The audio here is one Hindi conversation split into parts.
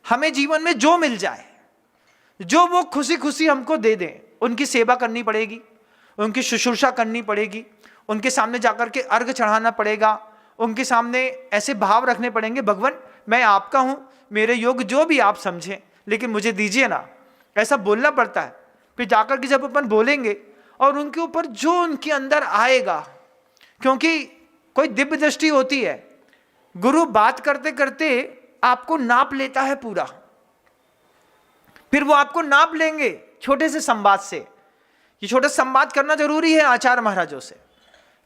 हमें जीवन में जो मिल जाए, जो वो खुशी खुशी हमको दे दें, उनकी सेवा करनी पड़ेगी, उनकी शुश्रूषा करनी पड़ेगी, उनके सामने जाकर के अर्घ चढ़ाना पड़ेगा, उनके सामने ऐसे भाव रखने पड़ेंगे, भगवान मैं आपका हूं, मेरे योग जो भी आप समझें, लेकिन मुझे दीजिए ना, ऐसा बोलना पड़ता है। फिर जाकर के जब अपन बोलेंगे और उनके ऊपर जो उनके अंदर आएगा, क्योंकि कोई दिव्य दृष्टि होती है, गुरु बात करते करते आपको नाप लेता है पूरा, फिर वो आपको नाप लेंगे छोटे से संवाद से। ये छोटा संवाद करना जरूरी है आचार्य महाराजों से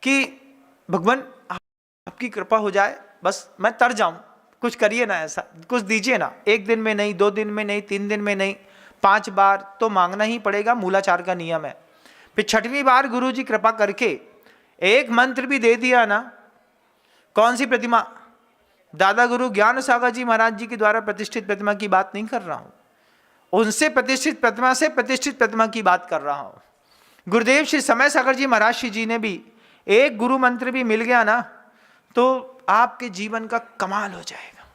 कि भगवान आपकी कृपा हो जाए, बस मैं तर जाऊं, कुछ करिए ना, ऐसा कुछ दीजिए ना, 1 दिन में नहीं, 2 दिन में नहीं, 3 दिन में नहीं, 5 बार तो मांगना ही पड़ेगा, मूलाचार का नियम है। फिर 6वीं बार गुरु जी कृपा करके एक मंत्र भी दे दिया ना, कौन सी प्रतिमा, दादा गुरु ज्ञान सागर जी महाराज जी के द्वारा प्रतिष्ठित प्रतिमा की बात नहीं कर रहा हूं, उनसे प्रतिष्ठित प्रतिमा से प्रतिष्ठित प्रतिमा की बात कर रहा हूं। गुरुदेव श्री समय सागर जी महाराज जी ने भी एक गुरु मंत्र भी मिल गया ना तो आपके जीवन का कमाल हो जाएगा।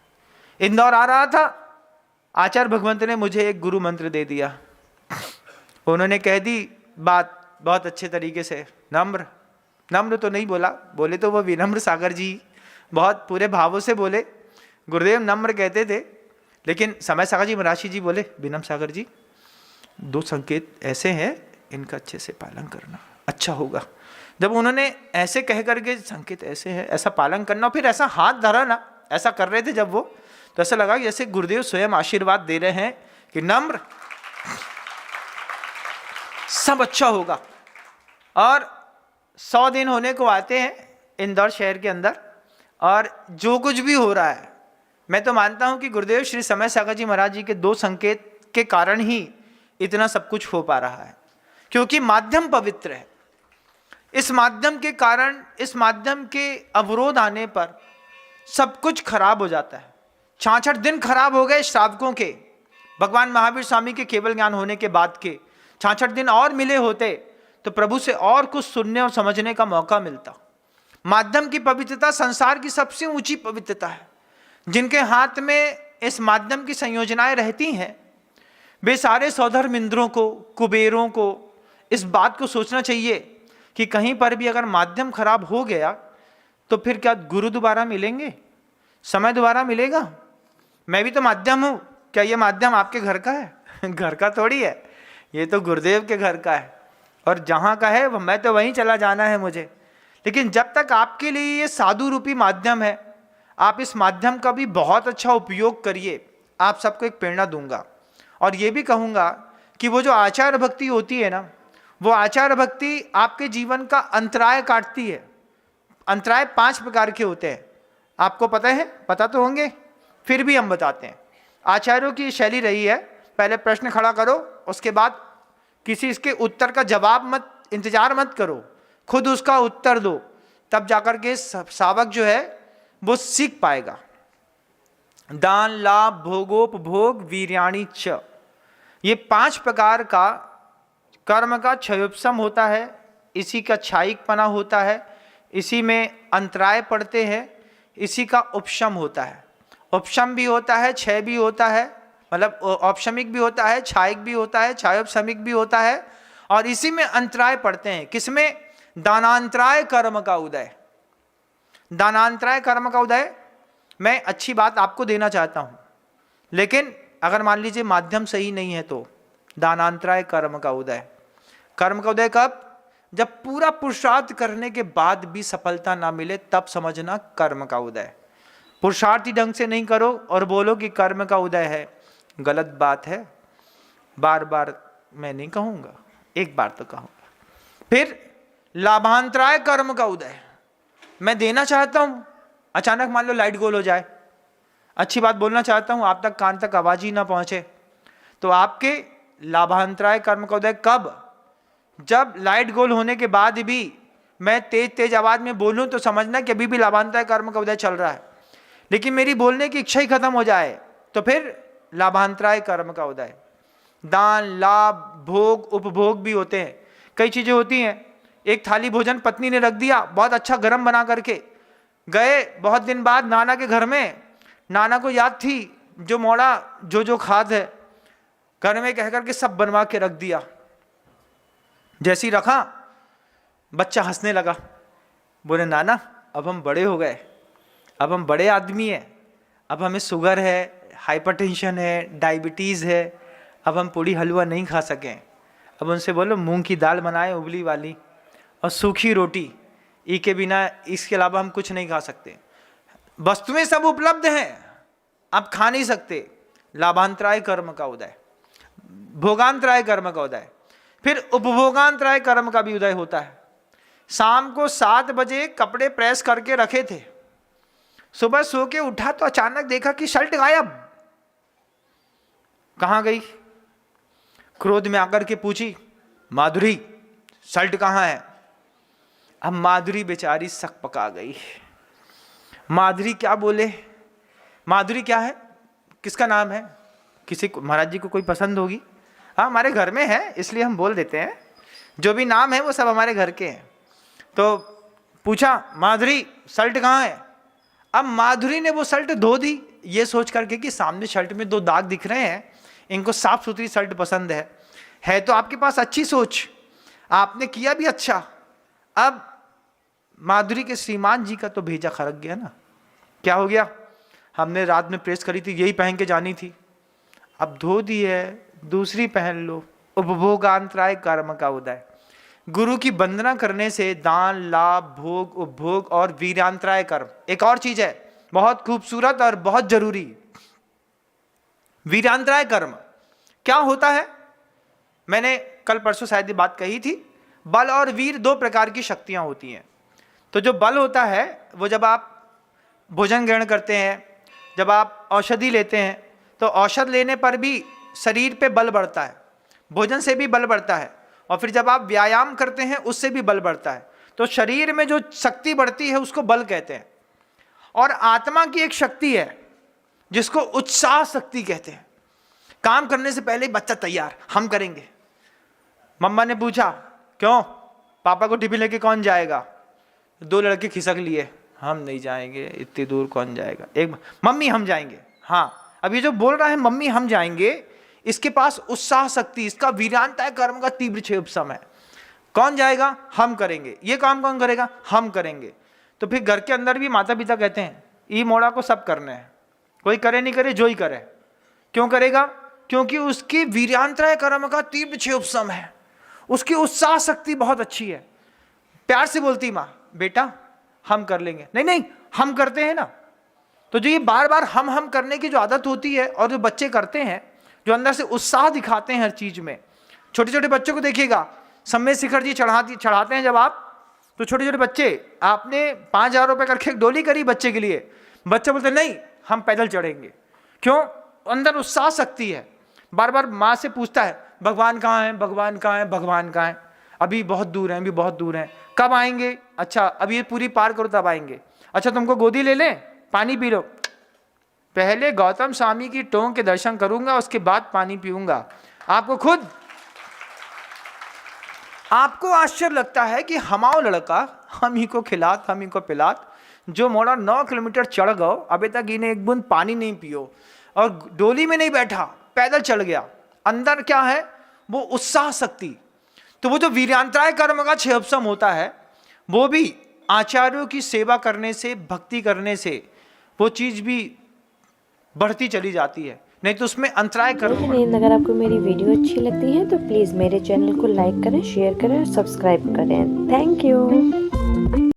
इंदौर आ रहा था, आचार्य भगवंत ने मुझे एक गुरु मंत्र दे दिया, उन्होंने कह दी बात बहुत अच्छे तरीके से, नम्र, नम्र तो नहीं बोला, बोले तो वो विनम्र सागर जी, बहुत पूरे भावों से बोले, गुरुदेव नम्र कहते थे, लेकिन समय सागर जी महाराज जी बोले विनम्र सागर जी 2 संकेत ऐसे हैं, इनका अच्छे से पालन करना अच्छा होगा। जब उन्होंने ऐसे कह करके संकेत ऐसे है, ऐसा पालन करना, फिर ऐसा हाथ धरा ना, ऐसा कर रहे थे जब वो, तो ऐसा लगा जैसे गुरुदेव स्वयं आशीर्वाद दे रहे हैं कि नम्र, सब अच्छा होगा। और 100 दिन होने को आते हैं इंदौर शहर के अंदर, और जो कुछ भी हो रहा है, मैं तो मानता हूं कि गुरुदेव श्री समय सागर जी महाराज जी के 2 संकेत के कारण ही इतना सब कुछ हो पा रहा है, क्योंकि माध्यम पवित्र है। इस माध्यम के कारण, इस माध्यम के अवरोध आने पर सब कुछ खराब हो जाता है। 66 दिन खराब हो गए श्रावकों के, भगवान महावीर स्वामी के केवल ज्ञान होने के बाद के 66 दिन और मिले होते तो प्रभु से और कुछ सुनने और समझने का मौका मिलता। माध्यम की पवित्रता संसार की सबसे ऊंची पवित्रता है। जिनके हाथ में इस माध्यम की संयोजनाएं रहती हैं, वे सारे सौधर्म इंद्रों को, कुबेरों को इस बात को सोचना चाहिए कि कहीं पर भी अगर माध्यम खराब हो गया तो फिर क्या गुरु दोबारा मिलेंगे, समय दोबारा मिलेगा? मैं भी तो माध्यम हूं, क्या ये माध्यम आपके घर का है? घर का थोड़ी है, ये तो गुरुदेव के घर का है, और जहां का है मैं तो वहीं चला जाना है मुझे। लेकिन जब तक आपके लिए ये साधु रूपी माध्यम है, आप इस माध्यम का भी बहुत अच्छा उपयोग करिए। आप सबको एक प्रेरणा दूंगा और ये भी कहूंगा कि वो जो आचार भक्ति होती है ना, वो आचार भक्ति आपके जीवन का अंतराय काटती है। अंतराय 5 प्रकार के होते हैं, आपको पता है? पता तो होंगे, फिर भी हम बताते हैं। आचार्यों की शैली रही है, पहले प्रश्न खड़ा करो, उसके बाद किसी इसके उत्तर का जवाब मत, इंतजार मत करो, खुद उसका उत्तर दो, तब जाकर के सावक जो है वो सीख पाएगा। दान, लाभ, भोगोपभोग, वीर्याणि च, ये 5 प्रकार का कर्म का क्षयोपशम होता है, इसी का क्षायिकपना होता है, इसी में अंतराय पड़ते हैं, इसी का उपशम होता है। उपशम भी होता है, क्षय भी होता है, मतलब औपशमिक भी होता है, क्षायिक भी होता है, क्षयोपशमिक भी होता है, और इसी में अंतराय पड़ते हैं। किसमें? दानांतराय कर्म का उदय। दानांतराय कर्म का उदय, मैं अच्छी बात आपको देना चाहता हूं, लेकिन अगर मान लीजिए माध्यम सही नहीं है तो दानांतराय कर्म का उदय। कर्म का उदय कब? जब पूरा पुरुषार्थ करने के बाद भी सफलता ना मिले, तब समझना कर्म का उदय। पुरुषार्थी ढंग से नहीं करो और बोलो कि कर्म का उदय है, गलत बात है। बार बार मैं नहीं कहूंगा, एक बार तो कहूंगा। फिर लाभांतराय कर्म का उदय, मैं देना चाहता हूं, अचानक मान लो लाइट गोल हो जाए, अच्छी बात बोलना चाहता हूं, आप तक कान तक आवाज ही ना पहुंचे, तो आपके लाभांतराय कर्म का उदय कब? जब लाइट गोल होने के बाद भी मैं तेज तेज आवाज में बोलूं तो समझना कि अभी भी लाभांतराय कर्म का उदय चल रहा है। लेकिन मेरी बोलने की इच्छा ही खत्म हो जाए तो फिर लाभांतराय कर्म का उदय। दान, लाभ, भोग, उपभोग भी होते हैं। कई चीजें होती हैं, एक थाली भोजन पत्नी ने रख दिया, बहुत अच्छा गरम बना करके, गए बहुत दिन बाद नाना के घर में, नाना को याद थी जो मोड़ा जो खाद है घर में कह करके सब बनवा के रख दिया। जैसे ही रखा बच्चा हंसने लगा, बोले नाना अब हम बड़े हो गए, अब हम बड़े आदमी हैं, अब हमें शुगर है, हाइपरटेंशन है, डायबिटीज़ है, अब हम पूड़ी हलवा नहीं खा सकें। अब उनसे बोलो मूंग की दाल बनाए उबली वाली और सूखी रोटी, ई के बिना इसके अलावा हम कुछ नहीं खा सकते। वस्तुएं सब उपलब्ध हैं, आप खा नहीं सकते। लाभांतराय कर्म का उदय, भोगांतराय कर्म का उदय, फिर उपभोगांतराय कर्म का भी उदय होता है। शाम को 7 बजे कपड़े प्रेस करके रखे थे, सुबह सो के उठा तो अचानक देखा कि शर्ट गायब। कहाँ गई? क्रोध में आकर के पूछी, माधुरी शर्ट कहाँ है? अब माधुरी बेचारी सक पका गई। माधुरी क्या बोले? माधुरी क्या है, किसका नाम है? किसी को, महाराज जी को कोई पसंद होगी? हाँ हमारे घर में है इसलिए हम बोल देते हैं, जो भी नाम है वो सब हमारे घर के हैं। तो पूछा माधुरी शर्ट कहाँ है? अब माधुरी ने वो शर्ट धो दी, ये सोच करके कि सामने शर्ट में 2 दाग दिख रहे हैं, इनको साफ सुथरी शर्ट पसंद है तो आपके पास अच्छी सोच, आपने किया भी अच्छा। अब माधुरी के श्रीमान जी का तो भेजा खरक गया ना। क्या हो गया? हमने रात में प्रेस करी थी, यही पहन के जानी थी, अब धो दी है, दूसरी पहन लो। उपभोगांतराय कर्म का उदय। गुरु की वंदना करने से दान, लाभ, भोग, उपभोग और वीर्यांतराय कर्म। एक और चीज है बहुत खूबसूरत और बहुत जरूरी, वीर्यांतराय कर्म क्या होता है? मैंने कल परसों शायद ये बात कही थी। बल और वीर 2 प्रकार की शक्तियां होती हैं। तो जो बल होता है वो जब आप भोजन ग्रहण करते हैं, जब आप औषधि लेते हैं, तो औषध लेने पर भी शरीर पे बल बढ़ता है, भोजन से भी बल बढ़ता है, और फिर जब आप व्यायाम करते हैं उससे भी बल बढ़ता है। तो शरीर में जो शक्ति बढ़ती है उसको बल कहते हैं। और आत्मा की एक शक्ति है जिसको उत्साह शक्ति कहते हैं। काम करने से पहले बच्चा तैयार, हम करेंगे। मम्मा ने पूछा क्यों, पापा को टिफिन लेके कौन जाएगा? 2 लड़के खिसक लिए, हम नहीं जाएंगे, इतनी दूर कौन जाएगा? एक मम्मी हम जाएंगे। हाँ, अब ये जो बोल रहा है मम्मी हम जाएंगे, इसके पास उत्साह शक्ति, इसका वीरांतराय कर्म का तीव्र क्षय उपशम है। कौन जाएगा? हम करेंगे। ये काम कौन करेगा? हम करेंगे। तो फिर घर के अंदर भी माता पिता कहते हैं ई मोड़ा को सब करने हैं, कोई करे नहीं करे जो ही करे। क्यों करेगा? क्योंकि उसकी वीर्यांतराय कर्म का तीव्र क्षय उपशम है, उसकी उत्साह शक्ति बहुत अच्छी है। प्यार से बोलती माँ बेटा हम कर लेंगे, नहीं नहीं हम करते हैं ना। तो जो ये बार बार हम करने की जो आदत होती है और जो बच्चे करते हैं, जो अंदर से उत्साह दिखाते हैं हर चीज में। छोटे छोटे बच्चों को देखिएगा, सम्मेद शिखर जी चढ़ाते हैं जब आप, तो छोटे छोटे बच्चे, आपने 5,000 रुपये करके एक डोली करी बच्चे के लिए, बच्चे बोलते नहीं हम पैदल चढ़ेंगे। क्यों? अंदर उत्साह शक्ति है। बार बार माँ से पूछता है भगवान कहाँ है, भगवान कहाँ है, भगवान कहाँ है? अभी बहुत दूर हैं, अभी बहुत दूर हैं। कब आएंगे? अच्छा अभी ये पूरी पार करो तब आएंगे। अच्छा तुमको गोदी ले लें, पानी पी लो। पहले गौतम स्वामी की टोंक के दर्शन करूंगा, उसके बाद पानी पीऊंगा। आपको आश्चर्य लगता है कि हमाओ लड़का हम ही को खिलात हम ही को पिलात, जो मोड़ा 9 किलोमीटर चढ़ गो, अभी तक इन्हें एक बूंद पानी नहीं पियो, और डोली में नहीं बैठा, पैदल चल गया। अंदर क्या है? वो उत्साह शक्ति। तो वो जो वीर्यांतराय कर्म का क्षय उपशम होता है, वो भी आचार्यों की सेवा करने से, भक्ति करने से वो चीज भी बढ़ती चली जाती है, नहीं तो उसमें अंतराय कर्म। अगर आपको मेरी वीडियो अच्छी लगती है तो प्लीज़ मेरे चैनल को लाइक करें, शेयर करें और सब्सक्राइब करें। Thank you.